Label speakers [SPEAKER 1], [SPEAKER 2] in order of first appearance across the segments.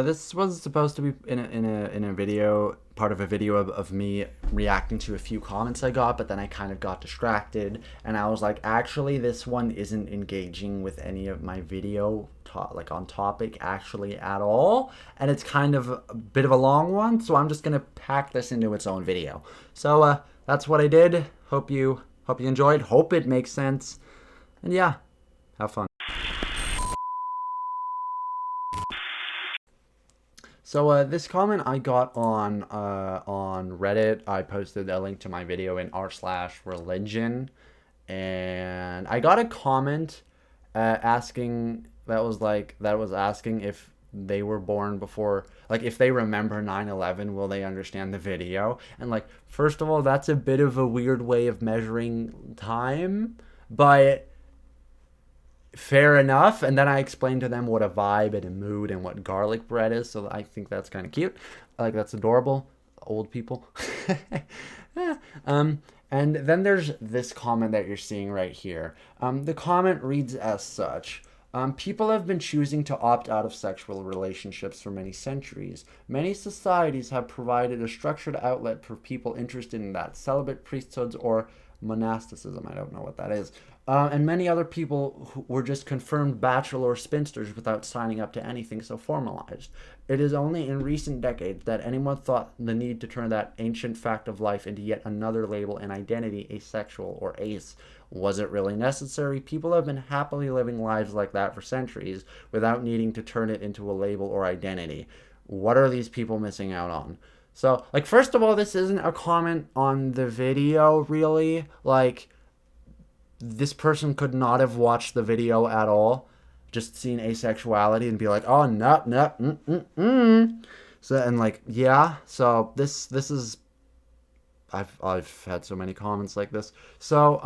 [SPEAKER 1] This was supposed to be in a video, part of a video of me reacting to a few comments I got, but then I kind of got distracted, and I was like, actually, this one isn't engaging with any of my video, like on topic, actually at all, and it's kind of a bit of a long one, so I'm just gonna pack this into its own video. So that's what I did. Hope you enjoyed. Hope it makes sense, and yeah, have fun. So this comment I got on Reddit. I posted a link to my video in r/religion, and I got a comment asking that was asking if they were born before, like if they remember 9/11, will they understand the video? And like, first of all, that's a bit of a weird way of measuring time, but fair enough. And then I explained to them what a vibe and a mood and what garlic bread is, so I think that's kind of cute. Like, that's adorable. Old people. And then there's this comment that you're seeing right here. The comment reads as such. People have been choosing to opt out of sexual relationships for many centuries. Many societies have provided a structured outlet for people interested in that. Celibate priesthoods or monasticism, I don't know what that is. And many other people who were just confirmed bachelor spinsters without signing up to anything so formalized. It is only in recent decades that anyone thought the need to turn that ancient fact of life into yet another label and identity, asexual or ace. Was it really necessary? People have been happily living lives like that for centuries without needing to turn it into a label or identity. What are these people missing out on? So, like, first of all, this isn't a comment on the video, really. Like, this person could not have watched the video at all, just seen asexuality and be like, oh, no. So, and like, yeah, so this is, I've had so many comments like this. So,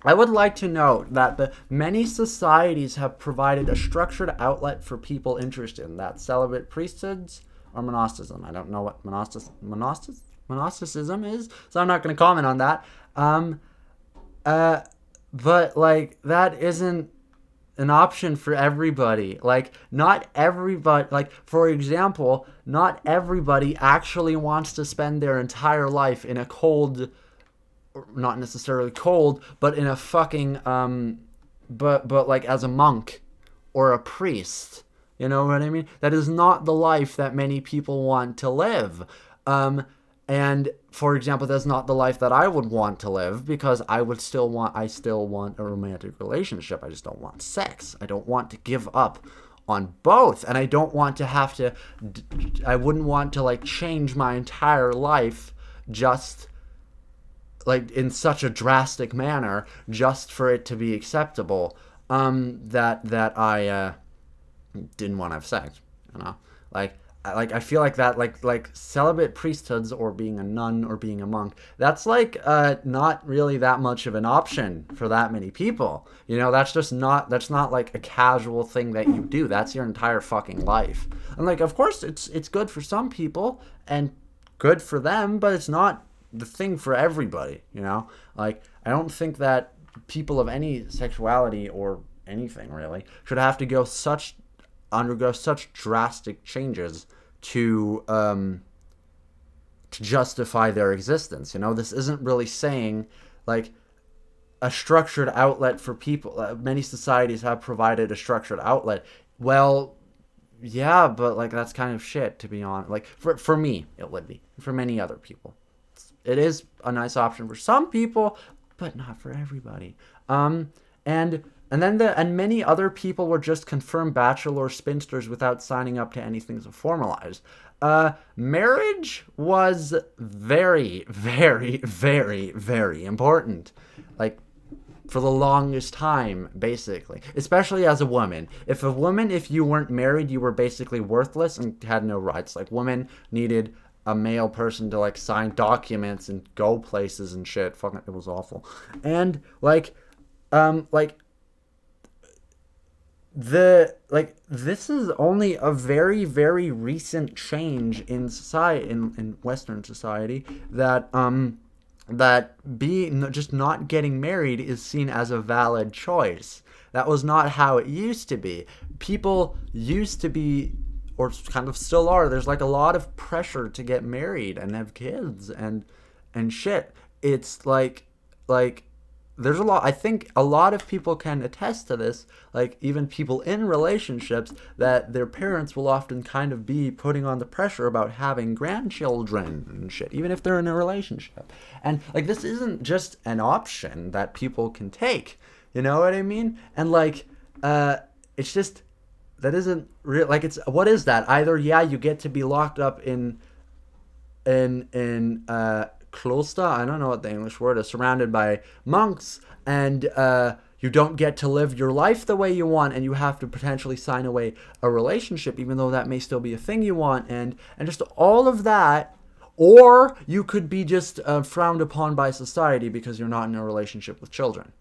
[SPEAKER 1] I would like to note that the many societies have provided a structured outlet for people interested in that. Celibate priesthoods or monasticism. I don't know what monasticism is, so I'm not going to comment on that. But like, that isn't an option for everybody. Like, not everybody, like, for example, not everybody actually wants to spend their entire life in a cold, not necessarily cold, but in a fucking, but like as a monk or a priest. You know what I mean? That is not the life that many people want to live. And for example, that's not the life that I would want to live, because I still want a romantic relationship. I just don't want sex. I don't want to give up on both. And I don't want to have to, I wouldn't want to like change my entire life just like in such a drastic manner just for it to be acceptable. That I didn't want to have sex, you know? I feel like that, like celibate priesthoods or being a nun or being a monk, that's like not really that much of an option for that many people. You know, that's not like a casual thing that you do. That's your entire fucking life. And like, of course, it's good for some people and good for them, but it's not the thing for everybody. You know, like, I don't think that people of any sexuality or anything really should have to undergo such drastic changes to justify their existence. You know, this isn't really saying like a structured outlet for people. Many societies have provided a structured outlet. Well, yeah, but like, that's kind of shit, to be honest. Like, for me, it would be. For many other people, it is a nice option for some people, but not for everybody. And many other people were just confirmed bachelor spinsters without signing up to anything so formalized. Marriage was very, very, very, very important. Like, for the longest time, basically. Especially as a woman. If you weren't married, you were basically worthless and had no rights. Like, women needed a male person to like sign documents and go places and shit. Fucking, it was awful. And this is only a very, very recent change in society, in Western society, that just not getting married is seen as a valid choice. That was not how it used to be. People used to be or kind of still are, there's like a lot of pressure to get married and have kids and shit. It's like there's a lot. I think a lot of people can attest to this, like even people in relationships, that their parents will often kind of be putting on the pressure about having grandchildren and shit, even if they're in a relationship. And like this isn't just an option that people can take, you know what I mean? And like it's just, that isn't real. Like, it's, what is that? Either, yeah, you get to be locked up in Kloster, I don't know what the English word is, surrounded by monks, and you don't get to live your life the way you want, and you have to potentially sign away a relationship, even though that may still be a thing you want, and just all of that. Or you could be just frowned upon by society because you're not in a relationship with children.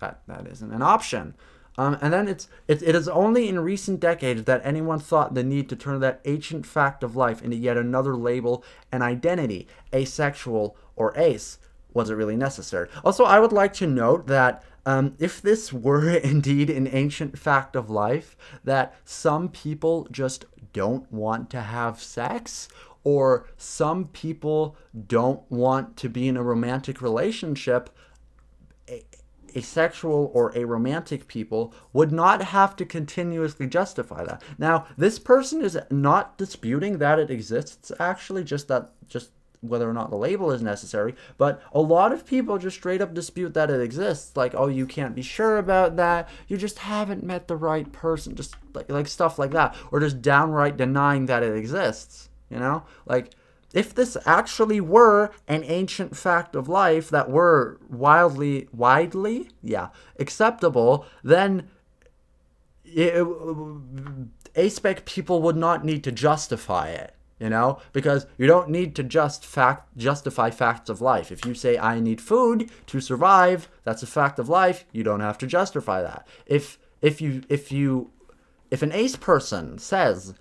[SPEAKER 1] Like that isn't an option. And then it is only in recent decades that anyone thought the need to turn that ancient fact of life into yet another label and identity, asexual or ace. Was it really necessary? Also, I would like to note that if this were indeed an ancient fact of life, that some people just don't want to have sex, or some people don't want to be in a romantic relationship, asexual or aromantic people would not have to continuously justify that. Now, this person is not disputing that it exists, actually, just whether or not the label is necessary, but a lot of people just straight up dispute that it exists. Like, oh, you can't be sure about that, you just haven't met the right person, just like stuff like that, or just downright denying that it exists, you know? Like, if this actually were an ancient fact of life that were widely acceptable, then aspec people would not need to justify it, you know? Because you don't need to justify facts of life. If you say, I need food to survive, that's a fact of life, you don't have to justify that. If an ace person says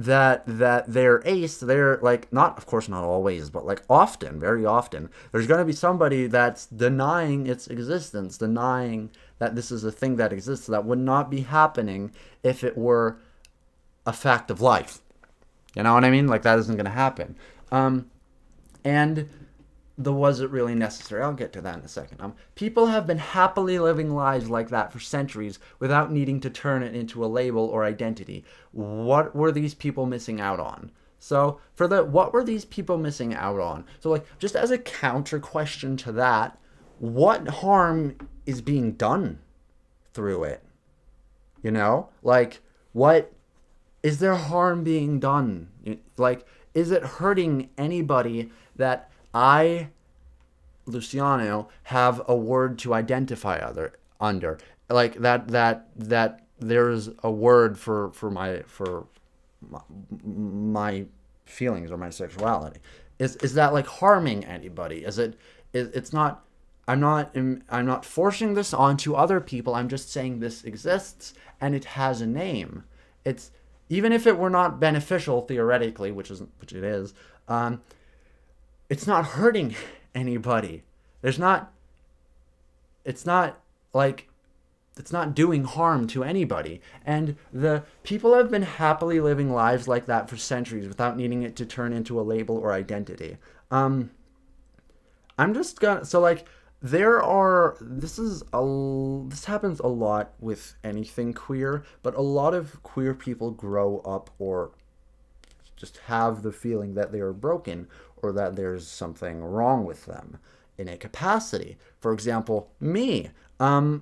[SPEAKER 1] that they're ace, they're like, not, of course not always, but like often, very often, there's going to be somebody that's denying its existence, denying that this is a thing that exists, that would not be happening if it were a fact of life. You know what I mean? Like, that isn't going to happen. And was it really necessary? I'll get to that in a second. People have been happily living lives like that for centuries without needing to turn it into a label or identity. What were these people missing out on? So, what were these people missing out on? So, like, just as a counter question to that, what harm is being done through it? You know? Like, what is there harm being done? Like, is it hurting anybody that I, Luciano, have a word to identify under? Like, that there's a word for my feelings or my sexuality. Is that like harming anybody? It's not. I'm not forcing this onto other people. I'm just saying this exists and it has a name. It's, even if it were not beneficial theoretically, which it is, it's not hurting anybody. It's not doing harm to anybody. And the people have been happily living lives like that for centuries without needing it to turn into a label or identity. I'm just gonna, so like, this happens a lot with anything queer, but a lot of queer people grow up or just have the feeling that they are broken or that there's something wrong with them in a capacity. For example, me. I'm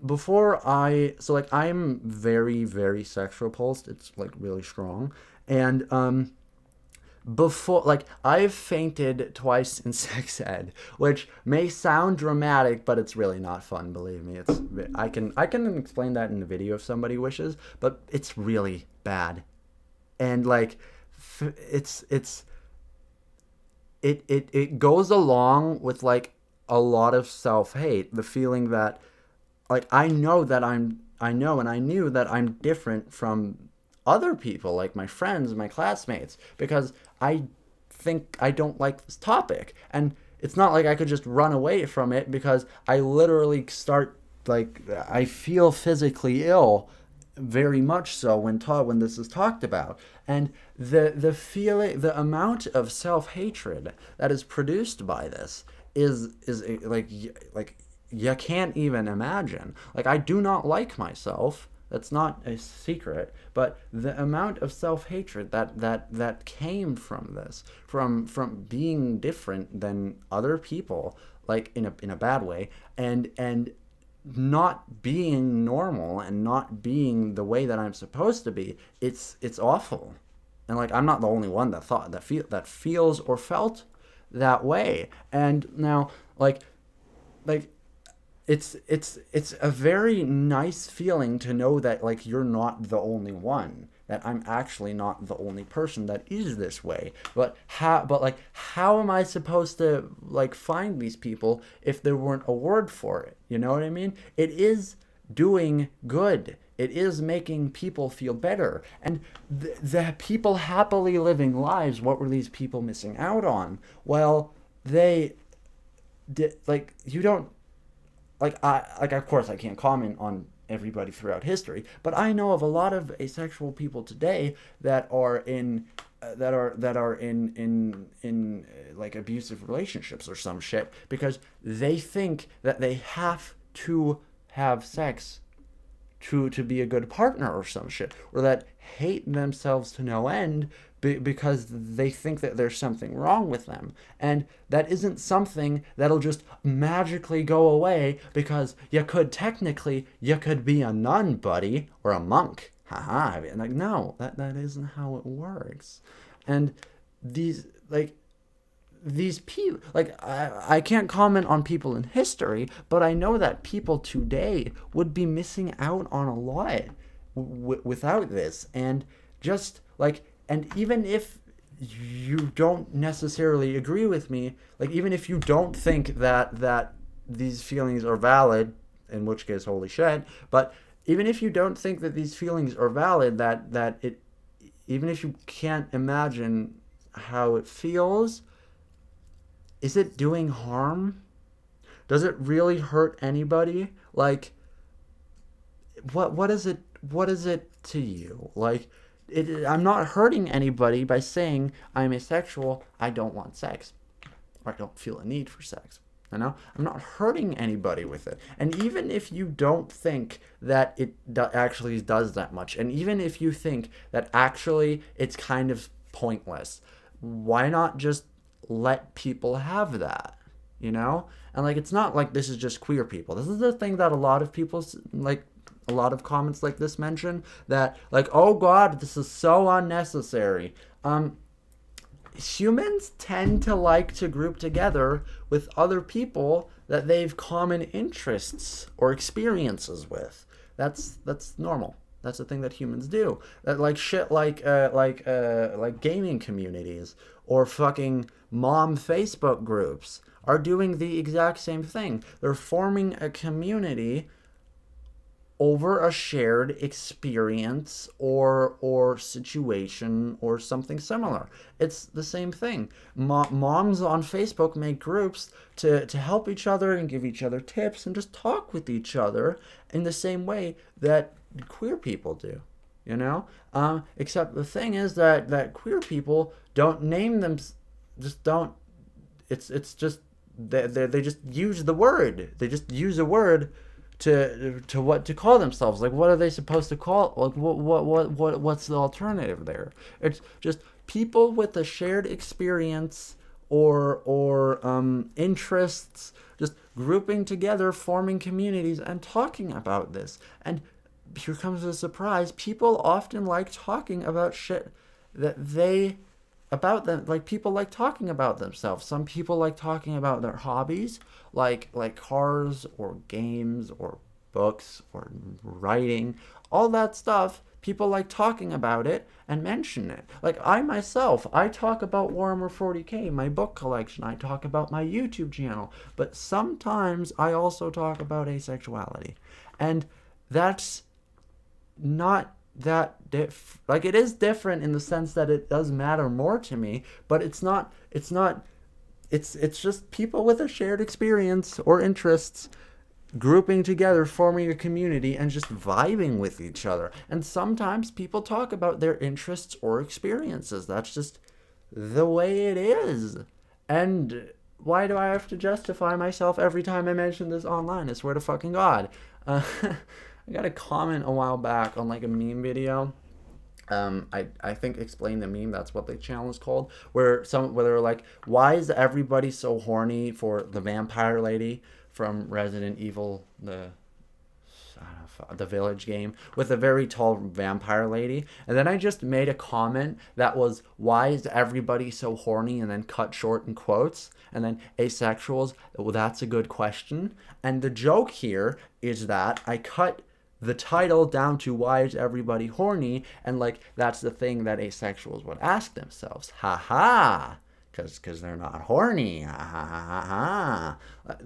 [SPEAKER 1] very, very sexual pulsed. It's like really strong. And before, like, I've fainted twice in sex ed, which may sound dramatic, but it's really not fun, believe me. I can explain that in a video if somebody wishes, but it's really bad. And like, it goes along with like a lot of self-hate, the feeling that, like, I know and I knew that I'm different from other people, like my friends, my classmates, because I think I don't like this topic. And it's not like I could just run away from it, because I literally start, like, I feel physically ill very much so when this is talked about. And the amount of self-hatred that is produced by this is like you can't even imagine. Like, I do not like myself. That's not a secret. But the amount of self-hatred that came from this, from being different than other people, like in a bad way, and not being normal and not being the way that I'm supposed to be, it's awful. And like, I'm not the only one that feels or felt that way. And now, like it's a very nice feeling to know that, like, you're not the only one, that I'm actually not the only person that is this way. How am I supposed to, like, find these people if there weren't a word for it? You know what I mean? It is doing good. It is making people feel better. And the people happily living lives, what were these people missing out on? Well, they did, like, you don't, of course I can't comment on everybody throughout history, but I know of a lot of asexual people today that are in like abusive relationships or some shit, because they think that they have to have sex to be a good partner or some shit, or that hate themselves to no end because they think that there's something wrong with them. And that isn't something that'll just magically go away, because you could be a nun, buddy, or a monk. Haha. Like, no, that isn't how it works. And these people, like, I can't comment on people in history, but I know that people today would be missing out on a lot without this. And just like, and even if you don't necessarily agree with me, like, even if you don't think that these feelings are valid, in which case, holy shit, but even if you don't think that these feelings are valid, even if you can't imagine how it feels, is it doing harm? Does it really hurt anybody? Like, what is it to you? Like, I'm not hurting anybody by saying I'm asexual, I don't want sex, or I don't feel a need for sex. You know, I'm not hurting anybody with it. And even if you don't think that it actually does that much, and even if you think that actually it's kind of pointless, why not just let people have that? You know? And like, it's not like this is just queer people. This is the thing that a lot of people, like, a lot of comments like this mention, that, like, oh god, this is so unnecessary. Humans tend to like to group together with other people that they've common interests or experiences with. That's normal. That's the thing that humans do. That, like, shit, like gaming communities or fucking mom Facebook groups are doing the exact same thing. They're forming a community over a shared experience or situation or something similar. It's the same thing. Moms on Facebook make groups to help each other and give each other tips and just talk with each other in the same way that queer people do. You know? Except the thing is that queer people don't name them, just don't, it's just, they just use the word. They just use a word to what to call themselves. Like, what are they supposed to call? Like, what's the alternative there? It's just people with a shared experience or interests, just grouping together, forming communities and talking about this. And here comes the surprise: people often like talking about shit about them. Like, people like talking about themselves. Some people like talking about their hobbies, like cars or games or books or writing, all that stuff. People like talking about it and mention it. Like, I myself, I talk about Warhammer 40k, my book collection. I talk about my YouTube channel, but sometimes I also talk about asexuality. And that's not that like, it is different in the sense that it does matter more to me, but it's just people with a shared experience or interests grouping together, forming a community, and just vibing with each other. And sometimes people talk about their interests or experiences. That's just the way it is. And why do I have to justify myself every time I mention this online? I swear to fucking God. I got a comment a while back on like a meme video. I think Explain the Meme, that's what the channel is called, where they're like, why is everybody so horny for the vampire lady from Resident Evil, the Village game, with a very tall vampire lady? And then I just made a comment that was, why is everybody so horny, and then cut short in quotes, and then asexuals, well, that's a good question. And the joke here is that I cut the title down to why is everybody horny, and like that's the thing that asexuals would ask themselves, haha, because they're not horny, ha ha ha ha.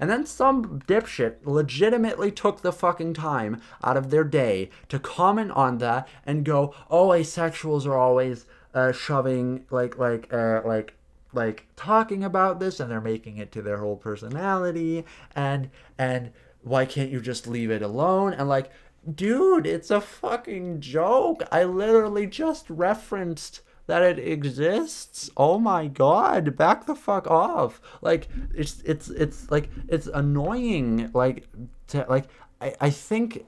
[SPEAKER 1] And then some dipshit legitimately took the fucking time out of their day to comment on that and go, oh, asexuals are always shoving like talking about this, and they're making it to their whole personality, and why can't you just leave it alone? And like, dude, it's a fucking joke. I literally just referenced that it exists. Oh my God, back the fuck off. Like, it's like, it's annoying. Like, I think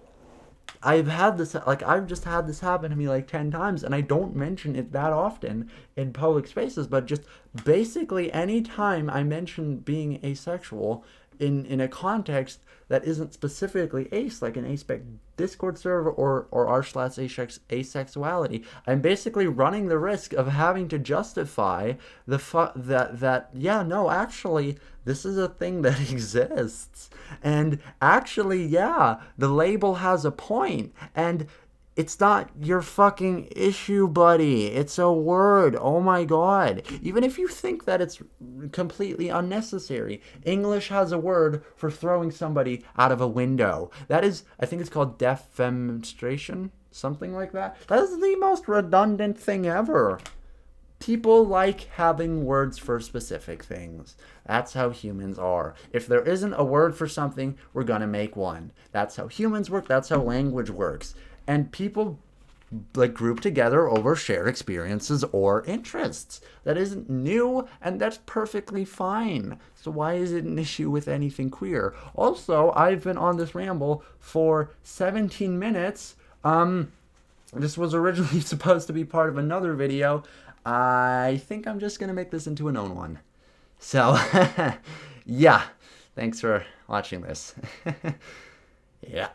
[SPEAKER 1] I've just had this happen to me like 10 times, and I don't mention it that often in public spaces, but just basically anytime I mention being asexual in a context that isn't specifically ace, like an aspec Discord server or r/asexuality, I'm basically running the risk of having to justify that yeah, no, actually this is a thing that exists, and actually, yeah, the label has a point, and it's not your fucking issue, buddy. It's a word. Oh my God. Even if you think that it's completely unnecessary, English has a word for throwing somebody out of a window. That is, I think it's called defenestration, something like that. That is the most redundant thing ever. People like having words for specific things. That's how humans are. If there isn't a word for something, we're gonna make one. That's how humans work. That's how language works. And people like group together over shared experiences or interests. That isn't new, and that's perfectly fine. So why is it an issue with anything queer? Also, I've been on this ramble for 17 minutes. This was originally supposed to be part of another video. I think I'm just gonna make this into an own one. So, yeah. Thanks for watching this. Yeah.